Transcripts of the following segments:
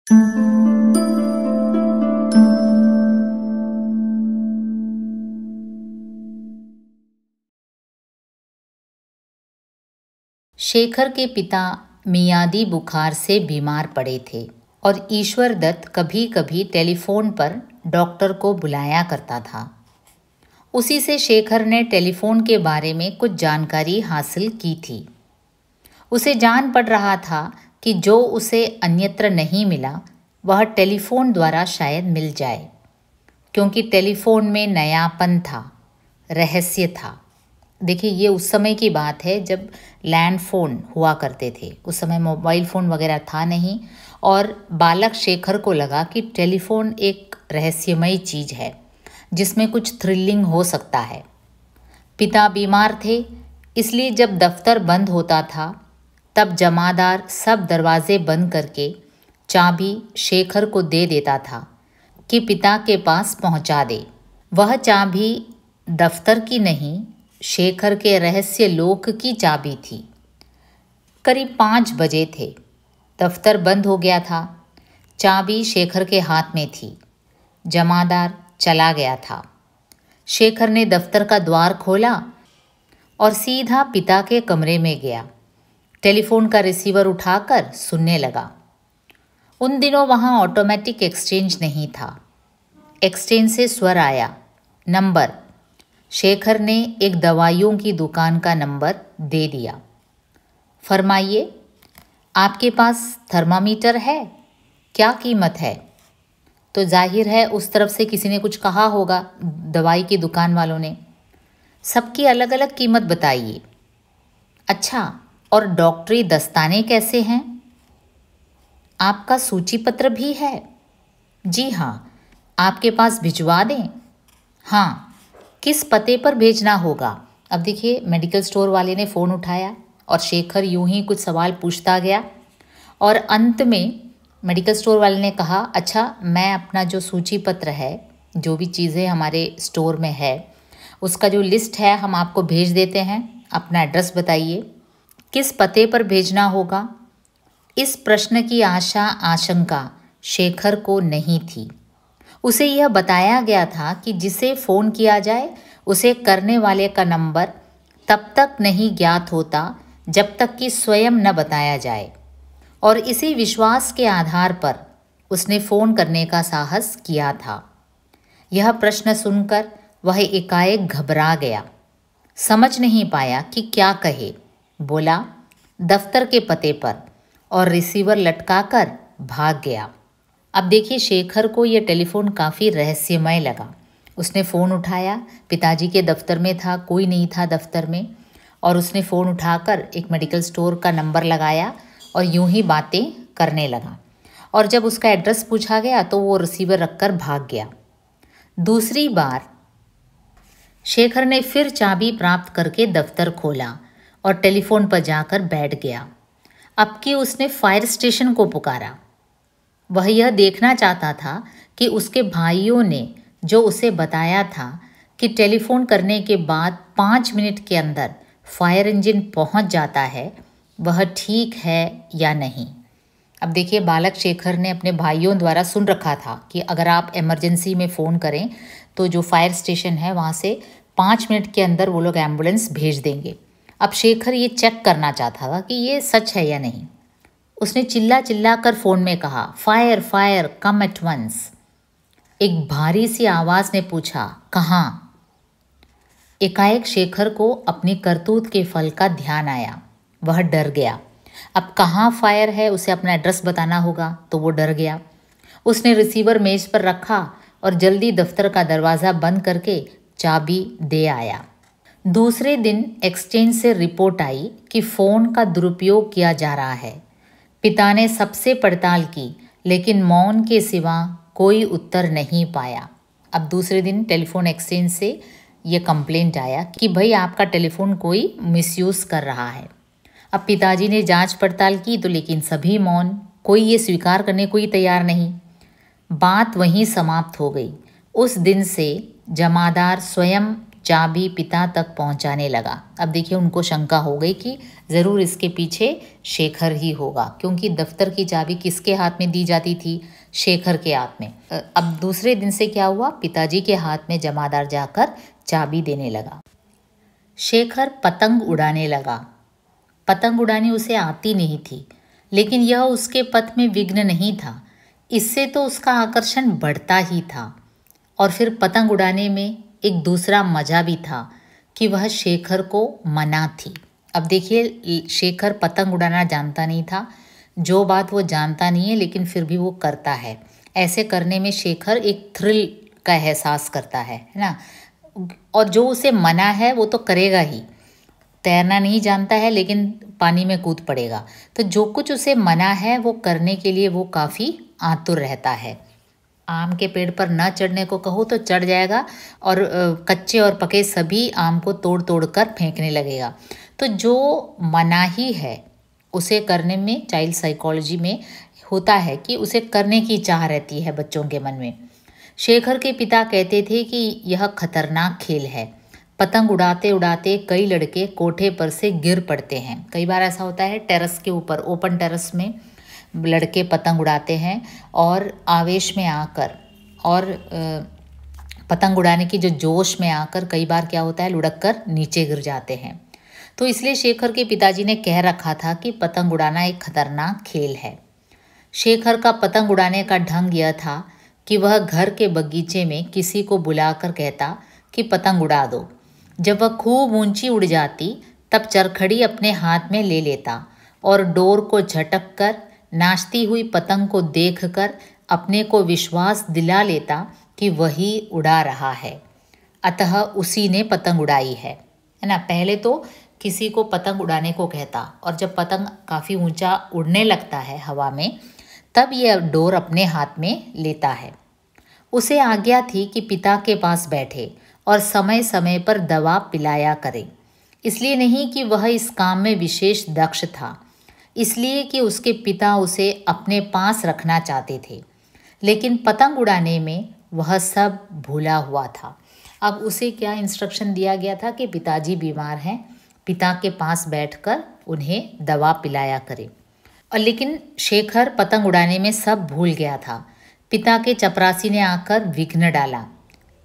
शेखर के पिता मियादी बुखार से बीमार पड़े थे और ईश्वर दत्त कभी कभी टेलीफोन पर डॉक्टर को बुलाया करता था। उसी से शेखर ने टेलीफोन के बारे में कुछ जानकारी हासिल की थी। उसे जान पड़ रहा था कि जो उसे अन्यत्र नहीं मिला वह टेलीफोन द्वारा शायद मिल जाए, क्योंकि टेलीफोन में नयापन था, रहस्य था। देखिए, ये उस समय की बात है जब लैंड फ़ोन हुआ करते थे। उस समय मोबाइल फ़ोन वगैरह था नहीं और बालक शेखर को लगा कि टेलीफोन एक रहस्यमयी चीज़ है जिसमें कुछ थ्रिलिंग हो सकता है। पिता बीमार थे, इसलिए जब दफ्तर बंद होता था तब जमादार सब दरवाजे बंद करके चाबी शेखर को दे देता था कि पिता के पास पहुंचा दे। वह चाबी दफ्तर की नहीं, शेखर के रहस्य लोक की चाबी थी। करीब 5 बजे थे। दफ्तर बंद हो गया था। चाबी शेखर के हाथ में थी। जमादार चला गया था। शेखर ने दफ्तर का द्वार खोला और सीधा पिता के कमरे में गया। टेलीफोन का रिसीवर उठाकर सुनने लगा। उन दिनों वहाँ ऑटोमेटिक एक्सचेंज नहीं था। एक्सचेंज से स्वर आया, नंबर। शेखर ने एक दवाइयों की दुकान का नंबर दे दिया। फरमाइए, आपके पास थर्मामीटर है? क्या कीमत है? तो जाहिर है उस तरफ से किसी ने कुछ कहा होगा, दवाई की दुकान वालों ने। सबकी अलग अलग कीमत बताइए। अच्छा, और डॉक्टरी दस्ताने कैसे हैं? आपका सूची पत्र भी है? जी हाँ। आपके पास भिजवा दें? हाँ। किस पते पर भेजना होगा? अब देखिए, मेडिकल स्टोर वाले ने फ़ोन उठाया और शेखर यूं ही कुछ सवाल पूछता गया और अंत में मेडिकल स्टोर वाले ने कहा, अच्छा, मैं अपना जो सूची पत्र है, जो भी चीज़ें हमारे स्टोर में है, उसका जो लिस्ट है हम आपको भेज देते हैं। अपना एड्रेस बताइए। किस पते पर भेजना होगा? इस प्रश्न की आशंका शेखर को नहीं थी। उसे यह बताया गया था कि जिसे फ़ोन किया जाए उसे करने वाले का नंबर तब तक नहीं ज्ञात होता जब तक कि स्वयं न बताया जाए, और इसी विश्वास के आधार पर उसने फ़ोन करने का साहस किया था। यह प्रश्न सुनकर वह एकाएक घबरा गया, समझ नहीं पाया कि क्या कहे। बोला, दफ्तर के पते पर, और रिसीवर लटकाकर भाग गया। अब देखिए, शेखर को यह टेलीफोन काफ़ी रहस्यमय लगा। उसने फ़ोन उठाया, पिताजी के दफ्तर में था, कोई नहीं था दफ्तर में, और उसने फ़ोन उठाकर एक मेडिकल स्टोर का नंबर लगाया और यूं ही बातें करने लगा। और जब उसका एड्रेस पूछा गया तो वो रिसीवर रखकर भाग गया। दूसरी बार शेखर ने फिर चाबी प्राप्त करके दफ्तर खोला और टेलीफोन पर जाकर बैठ गया। अब कि उसने फायर स्टेशन को पुकारा। वह यह देखना चाहता था कि उसके भाइयों ने जो उसे बताया था कि टेलीफोन करने के बाद 5 मिनट के अंदर फायर इंजन पहुंच जाता है, वह ठीक है या नहीं। अब देखिए, बालक शेखर ने अपने भाइयों द्वारा सुन रखा था कि अगर आप इमरजेंसी में फ़ोन करें तो जो फायर स्टेशन है वहाँ से 5 मिनट के अंदर वो लोग एम्बुलेंस भेज देंगे। अब शेखर ये चेक करना चाहता था कि ये सच है या नहीं। उसने चिल्ला चिल्ला कर फ़ोन में कहा, फायर फायर, कम एट वंस। एक भारी सी आवाज़ ने पूछा, कहाँ? एकाएक शेखर को अपनी करतूत के फल का ध्यान आया। वह डर गया। अब कहाँ फायर है, उसे अपना एड्रेस बताना होगा, तो वो डर गया। उसने रिसीवर मेज पर रखा और जल्दी दफ्तर का दरवाज़ा बंद करके चाबी दे आया। दूसरे दिन एक्सचेंज से रिपोर्ट आई कि फ़ोन का दुरुपयोग किया जा रहा है। पिता ने सबसे पड़ताल की, लेकिन मौन के सिवा कोई उत्तर नहीं पाया। अब दूसरे दिन टेलीफोन एक्सचेंज से ये कंप्लेंट आया कि भाई आपका टेलीफोन कोई मिसयूज़ कर रहा है। अब पिताजी ने जांच पड़ताल की तो लेकिन सभी मौन, कोई ये स्वीकार करने को ही तैयार नहीं। बात वहीं समाप्त हो गई। उस दिन से जमादार स्वयं चाबी पिता तक पहुंचाने लगा। अब देखिए उनको शंका हो गई कि ज़रूर इसके पीछे शेखर ही होगा, क्योंकि दफ्तर की चाबी किसके हाथ में दी जाती थी? शेखर के हाथ में। अब दूसरे दिन से क्या हुआ? पिताजी के हाथ में जमादार जाकर चाबी देने लगा। शेखर पतंग उड़ाने लगा। पतंग उड़ानी उसे आती नहीं थी, लेकिन यह उसके पथ में विघ्न नहीं था। इससे तो उसका आकर्षण बढ़ता ही था। और फिर पतंग उड़ाने में एक दूसरा मजा भी था कि वह शेखर को मना थी। अब देखिए शेखर पतंग उड़ाना जानता नहीं था, जो बात वो जानता नहीं है लेकिन फिर भी वो करता है। ऐसे करने में शेखर एक थ्रिल का एहसास करता है ना। और जो उसे मना है वो तो करेगा ही। तैरना नहीं जानता है लेकिन पानी में कूद पड़ेगा। तो जो कुछ उसे मना है वो करने के लिए वो काफ़ी आतुर रहता है। आम के पेड़ पर न चढ़ने को कहो तो चढ़ जाएगा और कच्चे और पके सभी आम को तोड़ तोड़ कर फेंकने लगेगा। तो जो मनाही है उसे करने में चाइल्ड साइकोलॉजी में होता है कि उसे करने की चाह रहती है बच्चों के मन में। शेखर के पिता कहते थे कि यह खतरनाक खेल है। पतंग उड़ाते उड़ाते कई लड़के कोठे पर से गिर पड़ते हैं। कई बार ऐसा होता है टेरेस के ऊपर, ओपन टेरेस में लड़के पतंग उड़ाते हैं और आवेश में आकर और पतंग उड़ाने की जो जोश में आकर कई बार क्या होता है लुढ़क कर नीचे गिर जाते हैं। तो इसलिए शेखर के पिताजी ने कह रखा था कि पतंग उड़ाना एक खतरनाक खेल है। शेखर का पतंग उड़ाने का ढंग यह था कि वह घर के बगीचे में किसी को बुलाकर कहता कि पतंग उड़ा दो। जब वह खूब ऊंची उड़ जाती तब चरखड़ी अपने हाथ में ले लेता और डोर को झटक कर नाचती हुई पतंग को देखकर अपने को विश्वास दिला लेता कि वही उड़ा रहा है, अतः उसी ने पतंग उड़ाई है ना। पहले तो किसी को पतंग उड़ाने को कहता और जब पतंग काफ़ी ऊंचा उड़ने लगता है हवा में तब यह डोर अपने हाथ में लेता है। उसे आज्ञा थी कि पिता के पास बैठे और समय समय पर दवा पिलाया करे। इसलिए नहीं कि वह इस काम में विशेष दक्ष था, इसलिए कि उसके पिता उसे अपने पास रखना चाहते थे, लेकिन पतंग उड़ाने में वह सब भूला हुआ था। अब उसे क्या इंस्ट्रक्शन दिया गया था कि पिताजी बीमार हैं, पिता के पास बैठकर उन्हें दवा पिलाया करे। और लेकिन शेखर पतंग उड़ाने में सब भूल गया था। पिता के चपरासी ने आकर विघ्न डाला।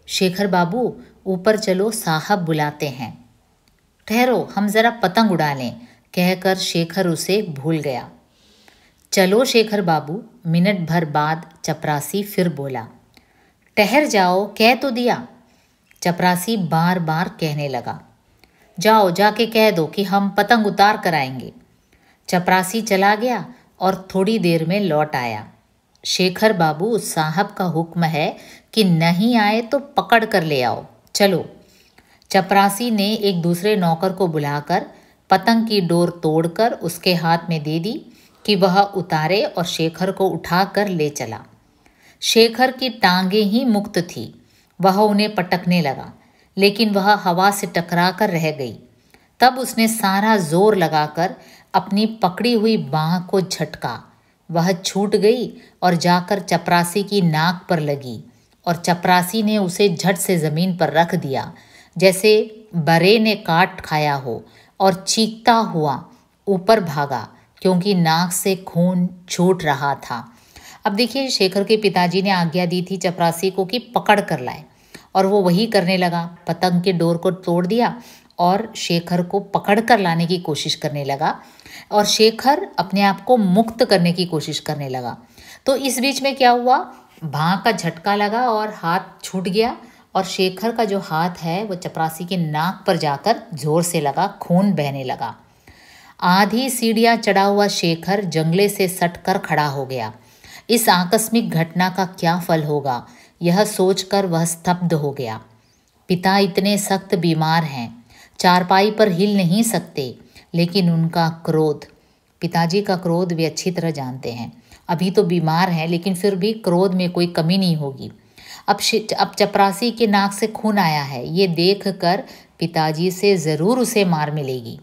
शेखर बाबू ऊपर चलो, साहब बुलाते हैं। ठहरो, हम ज़रा पतंग उड़ा लें, कहकर शेखर उसे भूल गया। चलो शेखर बाबू, मिनट भर बाद चपरासी फिर बोला। ठहर जाओ, कह तो दिया। चपरासी बार बार कहने लगा। जाओ जाके कह दो कि हम पतंग उतार कर आएंगे। चपरासी चला गया और थोड़ी देर में लौट आया। शेखर बाबू, साहब का हुक्म है कि नहीं आए तो पकड़ कर ले आओ, चलो। चपरासी ने एक दूसरे नौकर को बुलाकर पतंग की डोर तोड़कर उसके हाथ में दे दी कि वह उतारे और शेखर को उठाकर ले चला। शेखर की टांगें ही मुक्त थी। वह उन्हें पटकने लगा, लेकिन वह हवा से टकरा कर रह गई। तब उसने सारा जोर लगाकर अपनी पकड़ी हुई बाँह को झटका। वह छूट गई और जाकर चपरासी की नाक पर लगी और चपरासी ने उसे झट से ज़मीन पर रख दिया, जैसे बरे ने काट खाया हो, और चीखता हुआ ऊपर भागा क्योंकि नाक से खून छूट रहा था। अब देखिए शेखर के पिताजी ने आज्ञा दी थी चपरासी को कि पकड़ कर लाए, और वो वही करने लगा। पतंग के डोर को तोड़ दिया और शेखर को पकड़ कर लाने की कोशिश करने लगा और शेखर अपने आप को मुक्त करने की कोशिश करने लगा। तो इस बीच में क्या हुआ, भां का झटका लगा और हाथ छूट गया और शेखर का जो हाथ है वो चपरासी के नाक पर जाकर जोर से लगा, खून बहने लगा। आधी सीढ़ियाँ चढ़ा हुआ शेखर जंगले से सटकर खड़ा हो गया। इस आकस्मिक घटना का क्या फल होगा, यह सोचकर वह स्तब्ध हो गया। पिता इतने सख्त बीमार हैं, चारपाई पर हिल नहीं सकते, लेकिन उनका क्रोध, पिताजी का क्रोध वे अच्छी तरह जानते हैं। अभी तो बीमार हैं लेकिन फिर भी क्रोध में कोई कमी नहीं होगी। अब चपरासी के नाक से खून आया है, ये देखकर पिताजी से ज़रूर उसे मार मिलेगी।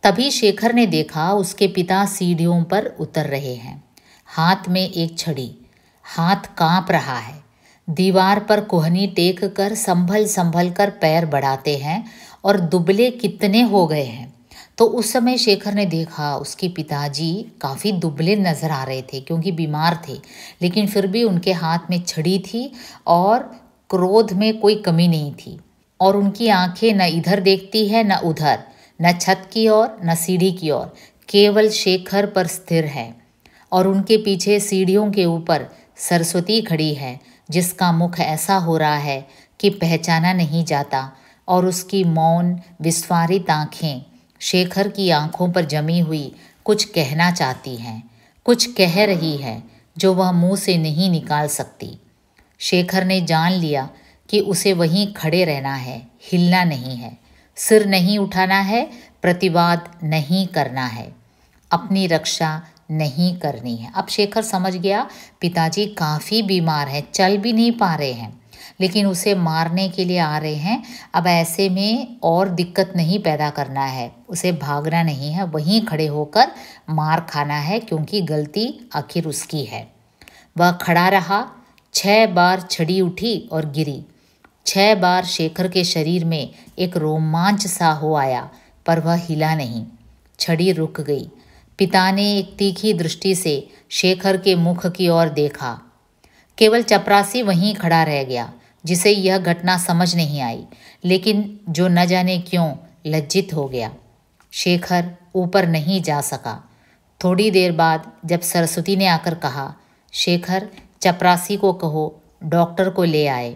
तभी शेखर ने देखा उसके पिता सीढ़ियों पर उतर रहे हैं, हाथ में एक छड़ी। हाथ कांप रहा है। दीवार पर कोहनी टेक कर संभल संभल कर पैर बढ़ाते हैं और दुबले कितने हो गए हैं। तो उस समय शेखर ने देखा उसके पिताजी काफ़ी दुबले नज़र आ रहे थे क्योंकि बीमार थे, लेकिन फिर भी उनके हाथ में छड़ी थी और क्रोध में कोई कमी नहीं थी। और उनकी आंखें न इधर देखती है न उधर, न छत की ओर न सीढ़ी की ओर, केवल शेखर पर स्थिर है। और उनके पीछे सीढ़ियों के ऊपर सरस्वती खड़ी है, जिसका मुख ऐसा हो रहा है कि पहचाना नहीं जाता, और उसकी मौन विस्फारित आँखें शेखर की आँखों पर जमी हुई कुछ कहना चाहती हैं, कुछ कह रही है जो वह मुंह से नहीं निकाल सकती। शेखर ने जान लिया कि उसे वहीं खड़े रहना है, हिलना नहीं है, सिर नहीं उठाना है, प्रतिवाद नहीं करना है, अपनी रक्षा नहीं करनी है। अब शेखर समझ गया पिताजी काफ़ी बीमार हैं, चल भी नहीं पा रहे हैं, लेकिन उसे मारने के लिए आ रहे हैं। अब ऐसे में और दिक्कत नहीं पैदा करना है, उसे भागना नहीं है, वहीं खड़े होकर मार खाना है, क्योंकि गलती आखिर उसकी है। वह खड़ा रहा, 6 बार छड़ी उठी और गिरी। 6 बार शेखर के शरीर में एक रोमांच सा हो आया, पर वह हिला नहीं। छड़ी रुक गई। पिता ने एक तीखी दृष्टि से शेखर के मुख की ओर देखा। केवल चपरासी वहीं खड़ा रह गया, जिसे यह घटना समझ नहीं आई, लेकिन जो न जाने क्यों लज्जित हो गया। शेखर ऊपर नहीं जा सका। थोड़ी देर बाद जब सरस्वती ने आकर कहा, शेखर चपरासी को कहो डॉक्टर को ले आए,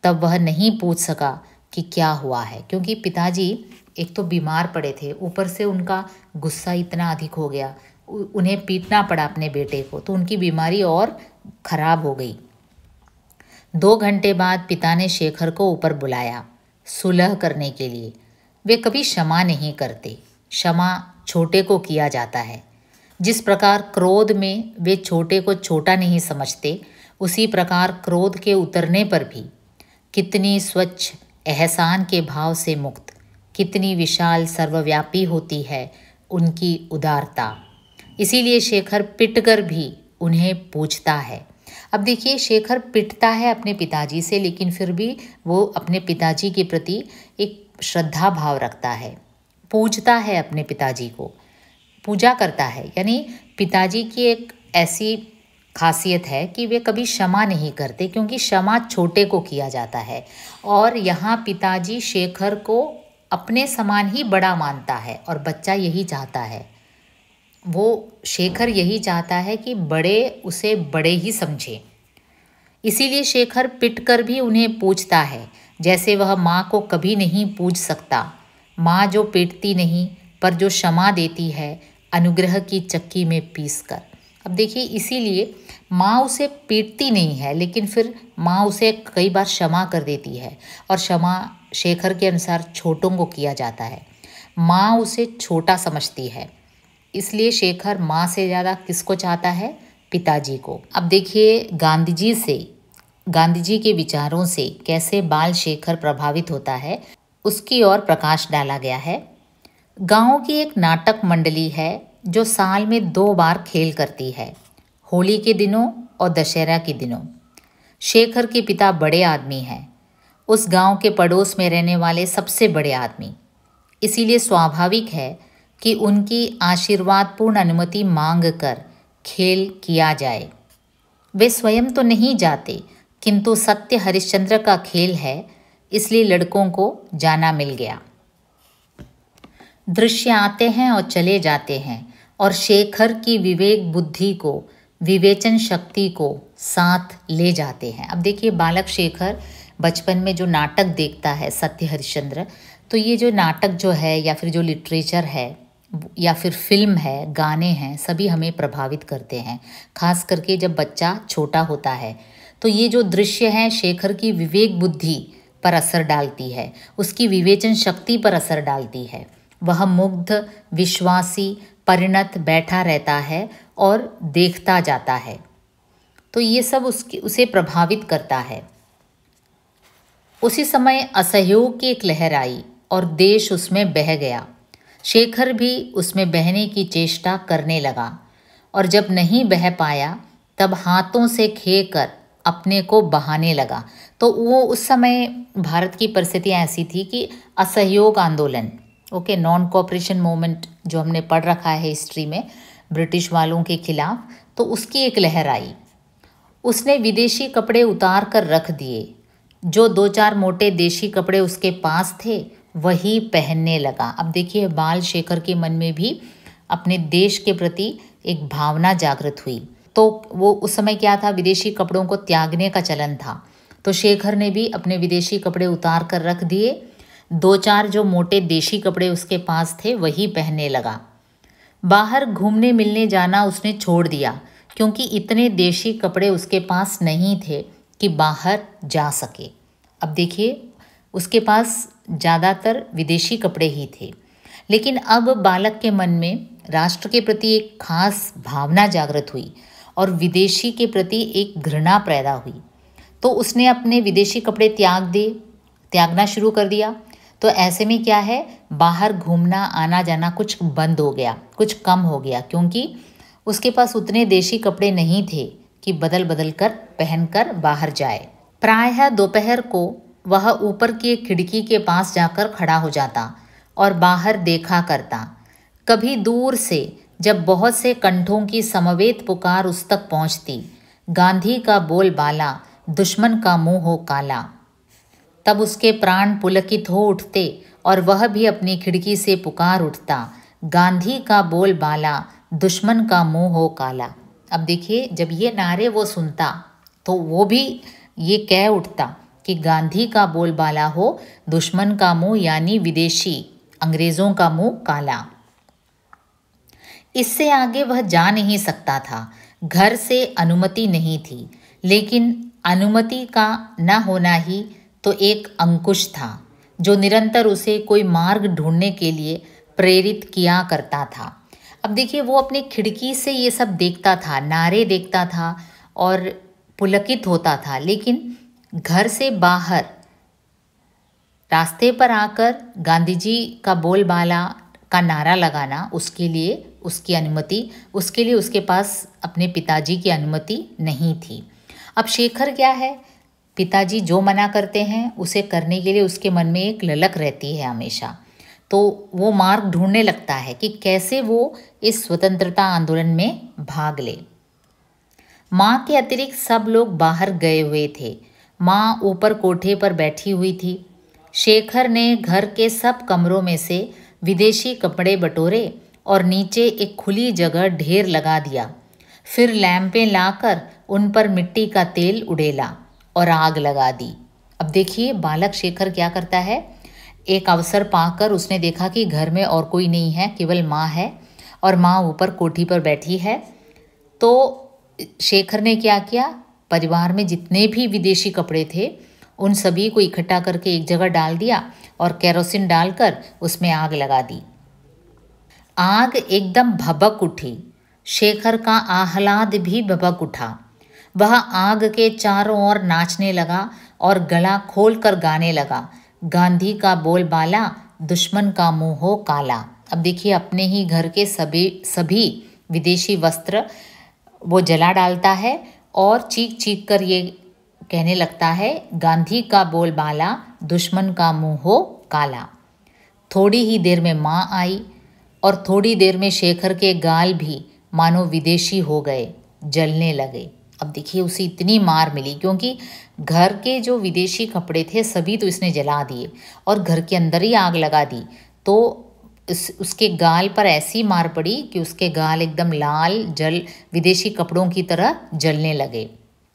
तब वह नहीं पूछ सका कि क्या हुआ है, क्योंकि पिताजी एक तो बीमार पड़े थे, ऊपर से उनका गुस्सा इतना अधिक हो गया, उन्हें पीटना पड़ा अपने बेटे को, तो उनकी बीमारी और खराब हो गई। 2 घंटे बाद पिता ने शेखर को ऊपर बुलाया सुलह करने के लिए। वे कभी क्षमा नहीं करते, क्षमा छोटे को किया जाता है। जिस प्रकार क्रोध में वे छोटे को छोटा नहीं समझते, उसी प्रकार क्रोध के उतरने पर भी कितनी स्वच्छ एहसान के भाव से मुक्त, कितनी विशाल सर्वव्यापी होती है उनकी उदारता। इसीलिए शेखर पिटकर भी उन्हें पूछता है। अब देखिए, शेखर पिटता है अपने पिताजी से, लेकिन फिर भी वो अपने पिताजी के प्रति एक श्रद्धा भाव रखता है, पूजता है अपने पिताजी को, पूजा करता है। यानी पिताजी की एक ऐसी खासियत है कि वे कभी क्षमा नहीं करते, क्योंकि क्षमा छोटे को किया जाता है। और यहाँ पिताजी शेखर को अपने समान ही बड़ा मानता है, और बच्चा यही चाहता है, वो शेखर यही चाहता है कि बड़े उसे बड़े ही समझे। इसीलिए शेखर पिटकर भी उन्हें पूछता है, जैसे वह माँ को कभी नहीं पूछ सकता। माँ जो पीटती नहीं, पर जो क्षमा देती है अनुग्रह की चक्की में पीसकर। अब देखिए, इसीलिए माँ उसे पीटती नहीं है, लेकिन फिर माँ उसे कई बार क्षमा कर देती है, और क्षमा शेखर के अनुसार छोटों को किया जाता है। माँ उसे छोटा समझती है, इसलिए शेखर माँ से ज़्यादा किसको चाहता है? पिताजी को। अब देखिए, गांधी जी के विचारों से कैसे बाल शेखर प्रभावित होता है, उसकी ओर प्रकाश डाला गया है। गांव की एक नाटक मंडली है जो साल में 2 बार खेल करती है, होली के दिनों और दशहरा के दिनों। शेखर के पिता बड़े आदमी हैं, उस गांव के पड़ोस में रहने वाले सबसे बड़े आदमी। इसीलिए स्वाभाविक है कि उनकी आशीर्वादपूर्ण अनुमति मांग कर खेल किया जाए। वे स्वयं तो नहीं जाते, किंतु सत्य हरिश्चंद्र का खेल है, इसलिए लड़कों को जाना मिल गया। दृश्य आते हैं और चले जाते हैं, और शेखर की विवेक बुद्धि को, विवेचन शक्ति को साथ ले जाते हैं। अब देखिए, बालक शेखर बचपन में जो नाटक देखता है सत्य हरिश्चंद्र, तो ये जो नाटक जो है, या फिर जो लिटरेचर है, या फिर फिल्म है, गाने हैं, सभी हमें प्रभावित करते हैं। खास करके जब बच्चा छोटा होता है, तो ये जो दृश्य हैं शेखर की विवेक बुद्धि पर असर डालती है, उसकी विवेचन शक्ति पर असर डालती है। वह मुग्ध, विश्वासी, परिणत बैठा रहता है और देखता जाता है, तो ये सब उसे प्रभावित करता है। उसी समय असहयोग की एक लहर आई और देश उसमें बह गया। शेखर भी उसमें बहने की चेष्टा करने लगा, और जब नहीं बह पाया, तब हाथों से खेकर अपने को बहाने लगा। तो वो उस समय भारत की परिस्थितियाँ ऐसी थी कि असहयोग आंदोलन, ओके, नॉन कोऑपरेशन मूवमेंट जो हमने पढ़ रखा है हिस्ट्री में ब्रिटिश वालों के खिलाफ, तो उसकी एक लहर आई। उसने विदेशी कपड़े उतार कर रख दिए, जो 2-4 मोटे देशी कपड़े उसके पास थे वही पहनने लगा। अब देखिए बाल शेखर के मन में भी अपने देश के प्रति एक भावना जागृत हुई। तो वो उस समय क्या था, विदेशी कपड़ों को त्यागने का चलन था। तो शेखर ने भी अपने विदेशी कपड़े उतार कर रख दिए, 2-4 जो मोटे देशी कपड़े उसके पास थे वही पहनने लगा। बाहर घूमने मिलने जाना उसने छोड़ दिया, क्योंकि इतने देशी कपड़े उसके पास नहीं थे कि बाहर जा सके। अब देखिए उसके पास ज़्यादातर विदेशी कपड़े ही थे, लेकिन अब बालक के मन में राष्ट्र के प्रति एक खास भावना जागृत हुई और विदेशी के प्रति एक घृणा पैदा हुई। तो उसने अपने विदेशी कपड़े त्यागना शुरू कर दिया। तो ऐसे में क्या है, बाहर घूमना आना जाना कुछ बंद हो गया, कुछ कम हो गया, क्योंकि उसके पास उतने देशी कपड़े नहीं थे कि बदल बदल कर पहनकर बाहर जाए। प्रायः दोपहर को वह ऊपर की एक खिड़की के पास जाकर खड़ा हो जाता और बाहर देखा करता। कभी दूर से जब बहुत से कंठों की समवेत पुकार उस तक पहुंचती, गांधी का बोलबाला दुश्मन का मुंह हो काला, तब उसके प्राण पुलकित हो उठते और वह भी अपनी खिड़की से पुकार उठता, गांधी का बोलबाला दुश्मन का मुंह हो काला। अब देखिए जब ये नारे वो सुनता तो वो भी ये कह उठता कि गांधी का बोलबाला हो दुश्मन का मुंह, यानी विदेशी अंग्रेज़ों का मुंह काला। इससे आगे वह जा नहीं सकता था। घर से अनुमति नहीं थी, लेकिन अनुमति का न होना ही तो एक अंकुश था जो निरंतर उसे कोई मार्ग ढूंढने के लिए प्रेरित किया करता था। अब देखिए वो अपनी खिड़की से ये सब देखता था, नारे देखता था और पुलकित होता था, लेकिन घर से बाहर रास्ते पर आकर गांधी जी का बोलबाला का नारा लगाना, उसके लिए उसके पास अपने पिताजी की अनुमति नहीं थी। अब शेखर क्या है, पिताजी जो मना करते हैं उसे करने के लिए उसके मन में एक ललक रहती है हमेशा। तो वो मार्ग ढूंढने लगता है कि कैसे वो इस स्वतंत्रता आंदोलन में भाग ले। माँ के अतिरिक्त सब लोग बाहर गए हुए थे। माँ ऊपर कोठे पर बैठी हुई थी। शेखर ने घर के सब कमरों में से विदेशी कपड़े बटोरे और नीचे एक खुली जगह ढेर लगा दिया। फिर लैंपें लाकर उन पर मिट्टी का तेल उड़ेला और आग लगा दी। अब देखिए बालक शेखर क्या करता है, एक अवसर पाकर उसने देखा कि घर में और कोई नहीं है, केवल माँ है और माँ ऊपर कोठी पर बैठी है। तो शेखर ने क्या किया, परिवार में जितने भी विदेशी कपड़े थे उन सभी को इकट्ठा करके एक जगह डाल दिया और केरोसिन डालकर उसमें आग लगा दी। आग एकदम भभक उठी। शेखर का आह्लाद भी भभक उठा। वह आग के चारों ओर नाचने लगा और गला खोलकर गाने लगा, गांधी का बोलबाला दुश्मन का मुंह हो काला। अब देखिए अपने ही घर के सभी विदेशी वस्त्र वो जला डालता है और चीख चीख कर ये कहने लगता है, गांधी का बोलबाला दुश्मन का मुंह हो काला। थोड़ी ही देर में माँ आई और थोड़ी देर में शेखर के गाल भी मानो विदेशी हो गए, जलने लगे। अब देखिए उसे इतनी मार मिली क्योंकि घर के जो विदेशी कपड़े थे सभी तो इसने जला दिए और घर के अंदर ही आग लगा दी। तो उसके गाल पर ऐसी मार पड़ी कि उसके गाल एकदम लाल विदेशी कपड़ों की तरह जलने लगे।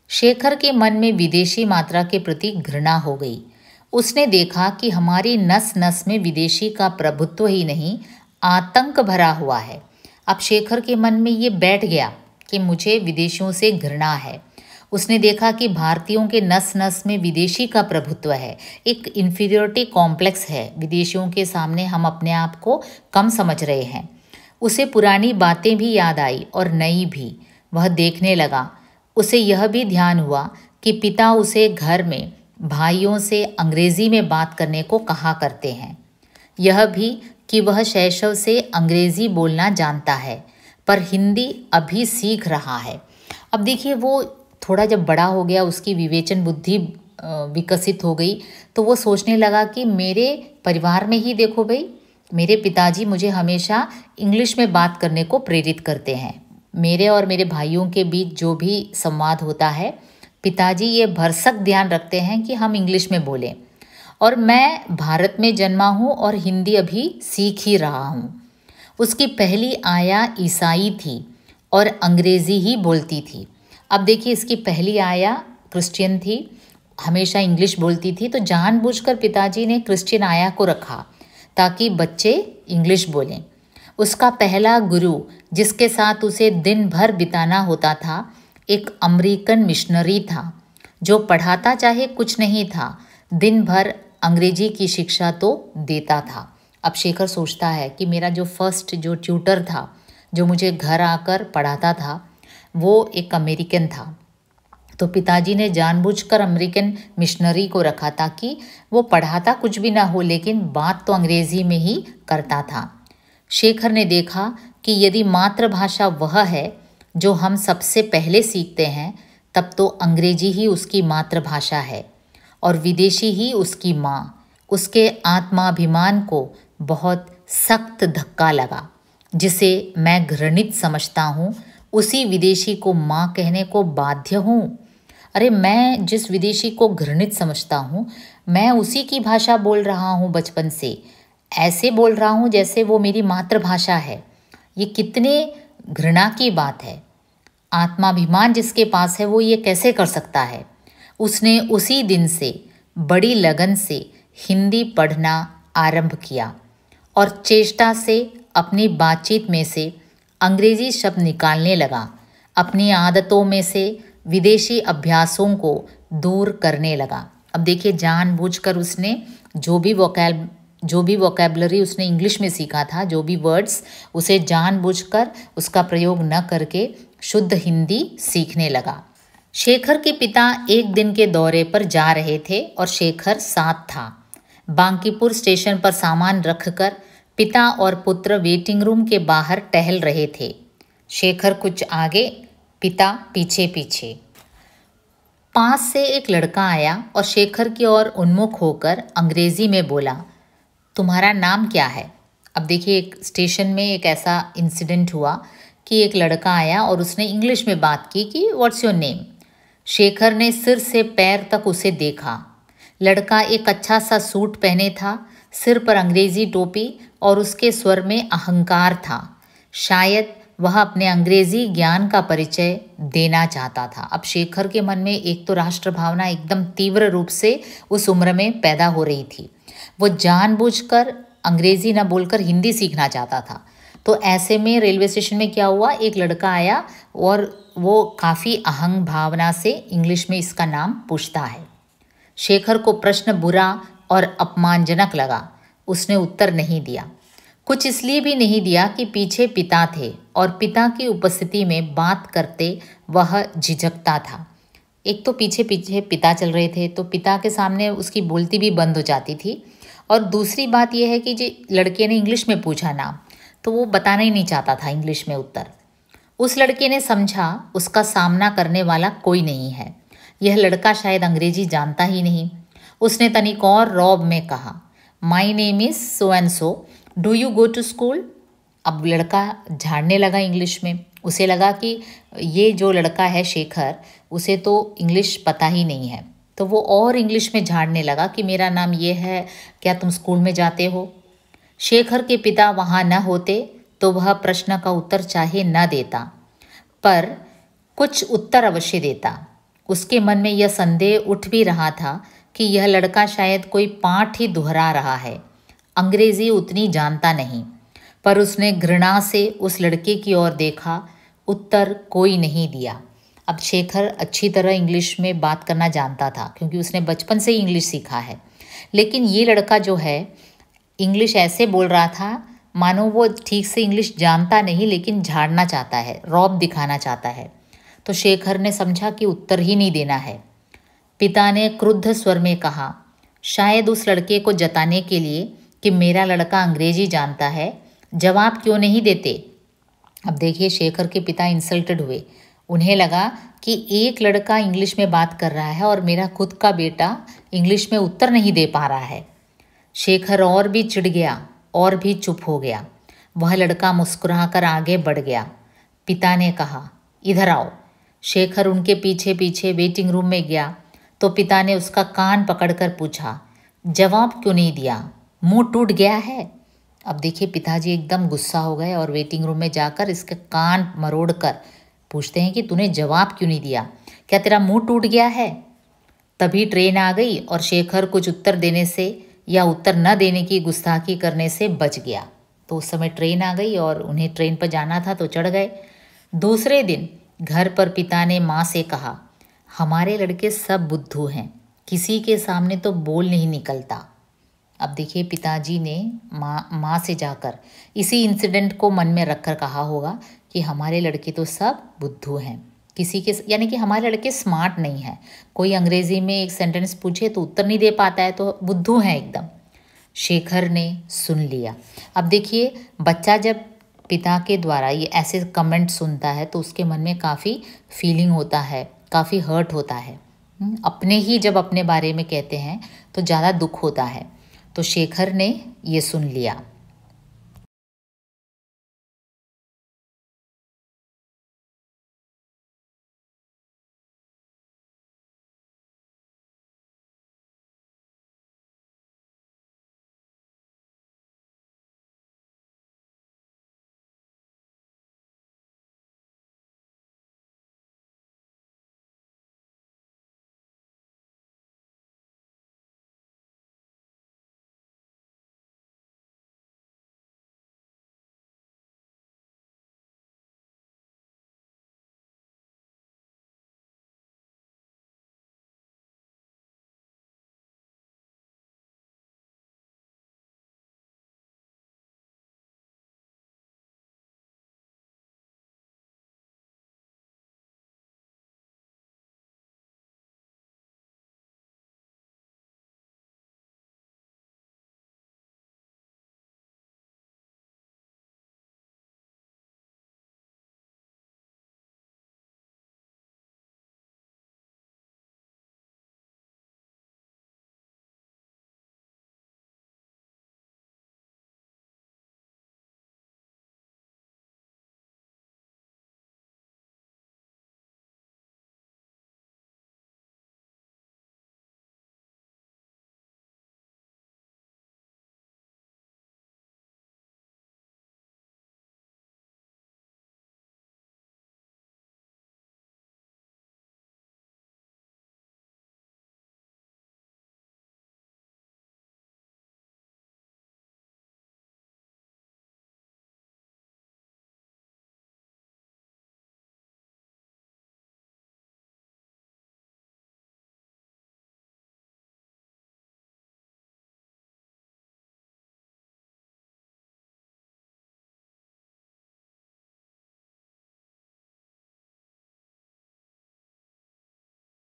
शेखर के मन में विदेशी मात्रा के प्रति घृणा हो गई। उसने देखा कि हमारी नस नस में विदेशी का प्रभुत्व ही नहीं, आतंक भरा हुआ है। अब शेखर के मन में ये बैठ गया कि मुझे विदेशियों से घृणा है। उसने देखा कि भारतीयों के नस नस में विदेशी का प्रभुत्व है, एक इन्फीरियरिटी कॉम्प्लेक्स है, विदेशियों के सामने हम अपने आप को कम समझ रहे हैं। उसे पुरानी बातें भी याद आई और नई भी। वह देखने लगा। उसे यह भी ध्यान हुआ कि पिता उसे घर में भाइयों से अंग्रेजी में बात करने को कहा करते हैं। यह भी कि वह शैशव से अंग्रेजी बोलना जानता है पर हिंदी अभी सीख रहा है। अब देखिए वो थोड़ा जब बड़ा हो गया, उसकी विवेचन बुद्धि विकसित हो गई, तो वो सोचने लगा कि मेरे परिवार में ही देखो भाई, मेरे पिताजी मुझे हमेशा इंग्लिश में बात करने को प्रेरित करते हैं। मेरे और मेरे भाइयों के बीच जो भी संवाद होता है, पिताजी ये भरसक ध्यान रखते हैं कि हम इंग्लिश में बोलें। और मैं भारत में जन्मा हूँ और हिंदी अभी सीख ही रहा हूँ। उसकी पहली आया ईसाई थी और अंग्रेज़ी ही बोलती थी। अब देखिए, इसकी पहली आया क्रिश्चियन थी, हमेशा इंग्लिश बोलती थी, तो जानबूझकर पिताजी ने क्रिश्चियन आया को रखा ताकि बच्चे इंग्लिश बोलें। उसका पहला गुरु जिसके साथ उसे दिन भर बिताना होता था, एक अमेरिकन मिशनरी था जो पढ़ाता चाहे कुछ नहीं था, दिन भर अंग्रेजी की शिक्षा तो देता था। अब शेखर सोचता है कि मेरा जो फर्स्ट जो ट्यूटर था, जो मुझे घर आकर पढ़ाता था, वो एक अमेरिकन था। तो पिताजी ने जानबूझकर अमेरिकन मिशनरी को रखा ताकि वो पढ़ाता कुछ भी ना हो, लेकिन बात तो अंग्रेज़ी में ही करता था। शेखर ने देखा कि यदि मातृभाषा वह है जो हम सबसे पहले सीखते हैं, तब तो अंग्रेजी ही उसकी मातृभाषा है और विदेशी ही उसकी माँ। उसके आत्माभिमान को बहुत सख्त धक्का लगा। जिसे मैं घृणित समझता हूँ, उसी विदेशी को माँ कहने को बाध्य हूँ। अरे, मैं जिस विदेशी को घृणित समझता हूँ, मैं उसी की भाषा बोल रहा हूँ बचपन से, ऐसे बोल रहा हूँ जैसे वो मेरी मातृभाषा है। ये कितने घृणा की बात है। आत्माभिमान जिसके पास है वो ये कैसे कर सकता है। उसने उसी दिन से बड़ी लगन से हिंदी पढ़ना आरंभ किया और चेष्टा से अपनी बातचीत में से अंग्रेजी शब्द निकालने लगा। अपनी आदतों में से विदेशी अभ्यासों को दूर करने लगा। अब देखिए, जानबूझकर उसने जो भी वोकैबुलरी उसने इंग्लिश में सीखा था, जो भी वर्ड्स, उसे जानबूझकर उसका प्रयोग न करके शुद्ध हिंदी सीखने लगा। शेखर के पिता एक दिन के दौरे पर जा रहे थे और शेखर साथ था। बांकीपुर स्टेशन पर सामान रखकर पिता और पुत्र वेटिंग रूम के बाहर टहल रहे थे। शेखर कुछ आगे, पिता पीछे पीछे। पास से एक लड़का आया और शेखर की ओर उन्मुख होकर अंग्रेजी में बोला, तुम्हारा नाम क्या है? अब देखिए, एक स्टेशन में एक ऐसा इंसिडेंट हुआ कि एक लड़का आया और उसने इंग्लिश में बात की कि व्हाट्स योर नेम। शेखर ने सिर से पैर तक उसे देखा। लड़का एक अच्छा सा सूट पहने था, सिर पर अंग्रेजी टोपी और उसके स्वर में अहंकार था। शायद वह अपने अंग्रेजी ज्ञान का परिचय देना चाहता था। अब शेखर के मन में एक तो राष्ट्र भावना एकदम तीव्र रूप से उस उम्र में पैदा हो रही थी। वो जानबूझकर अंग्रेजी न बोलकर हिंदी सीखना चाहता था। तो ऐसे में रेलवे स्टेशन में क्या हुआ, एक लड़का आया और वो काफ़ी अहंग भावना से इंग्लिश में इसका नाम पूछता है। शेखर को प्रश्न बुरा और अपमानजनक लगा। उसने उत्तर नहीं दिया। कुछ इसलिए भी नहीं दिया कि पीछे पिता थे और पिता की उपस्थिति में बात करते वह झिझकता था। एक तो पीछे पीछे पिता चल रहे थे, तो पिता के सामने उसकी बोलती भी बंद हो जाती थी। और दूसरी बात यह है कि जो लड़के ने इंग्लिश में पूछा नाम, तो वो बताना ही नहीं चाहता था इंग्लिश में उत्तर। उस लड़के ने समझा उसका सामना करने वाला कोई नहीं है, यह लड़का शायद अंग्रेजी जानता ही नहीं। उसने तनिक और रौब में कहा, my name is so and so, do you go to school. अब लड़का झाड़ने लगा इंग्लिश में। उसे लगा कि ये जो लड़का है शेखर, उसे तो इंग्लिश पता ही नहीं है, तो वो और इंग्लिश में झाड़ने लगा कि मेरा नाम ये है, क्या तुम स्कूल में जाते हो। शेखर के पिता वहाँ न होते तो वह प्रश्न का उत्तर चाहे न देता, पर कुछ उत्तर अवश्य देता। उसके मन में यह संदेह उठ भी रहा था कि यह लड़का शायद कोई पाठ ही दोहरा रहा है, अंग्रेजी उतनी जानता नहीं। पर उसने घृणा से उस लड़के की ओर देखा, उत्तर कोई नहीं दिया। अब शेखर अच्छी तरह इंग्लिश में बात करना जानता था क्योंकि उसने बचपन से ही इंग्लिश सीखा है, लेकिन ये लड़का जो है इंग्लिश ऐसे बोल रहा था मानो वो ठीक से इंग्लिश जानता नहीं, लेकिन झाड़ना चाहता है, रौब दिखाना चाहता है। तो शेखर ने समझा कि उत्तर ही नहीं देना है। पिता ने क्रुद्ध स्वर में कहा, शायद उस लड़के को जताने के लिए कि मेरा लड़का अंग्रेजी जानता है, जवाब क्यों नहीं देते। अब देखिए, शेखर के पिता इंसल्टेड हुए। उन्हें लगा कि एक लड़का इंग्लिश में बात कर रहा है और मेरा खुद का बेटा इंग्लिश में उत्तर नहीं दे पा रहा है। शेखर और भी चिढ़ गया और भी चुप हो गया। वह लड़का मुस्कुराकर आगे बढ़ गया। पिता ने कहा, इधर आओ। शेखर उनके पीछे पीछे वेटिंग रूम में गया तो पिता ने उसका कान पकड़कर पूछा, जवाब क्यों नहीं दिया? मुंह टूट गया है? अब देखिए पिताजी एकदम गुस्सा हो गए और वेटिंग रूम में जाकर इसके कान मरोड़ कर पूछते हैं कि तूने जवाब क्यों नहीं दिया? क्या तेरा मुंह टूट गया है? तभी ट्रेन आ गई और शेखर कुछ उत्तर देने से या उत्तर न देने की गुस्ताखी करने से बच गया। तो उस समय ट्रेन आ गई और उन्हें ट्रेन पर जाना था तो चढ़ गए। दूसरे दिन घर पर पिता ने माँ से कहा, हमारे लड़के सब बुद्धू हैं, किसी के सामने तो बोल नहीं निकलता। अब देखिए पिताजी ने माँ से जाकर इसी इंसिडेंट को मन में रखकर कहा होगा कि हमारे लड़के तो सब बुद्धू हैं, किसी के यानी कि हमारे लड़के स्मार्ट नहीं हैं। कोई अंग्रेज़ी में एक सेंटेंस पूछे तो उत्तर नहीं दे पाता है तो बुद्धू हैं एकदम। शेखर ने सुन लिया। अब देखिए बच्चा जब पिता के द्वारा ये ऐसे कमेंट सुनता है तो उसके मन में काफ़ी फीलिंग होता है, काफ़ी हर्ट होता है। अपने ही जब अपने बारे में कहते हैं तो ज़्यादा दुख होता है। तो शेखर ने ये सुन लिया।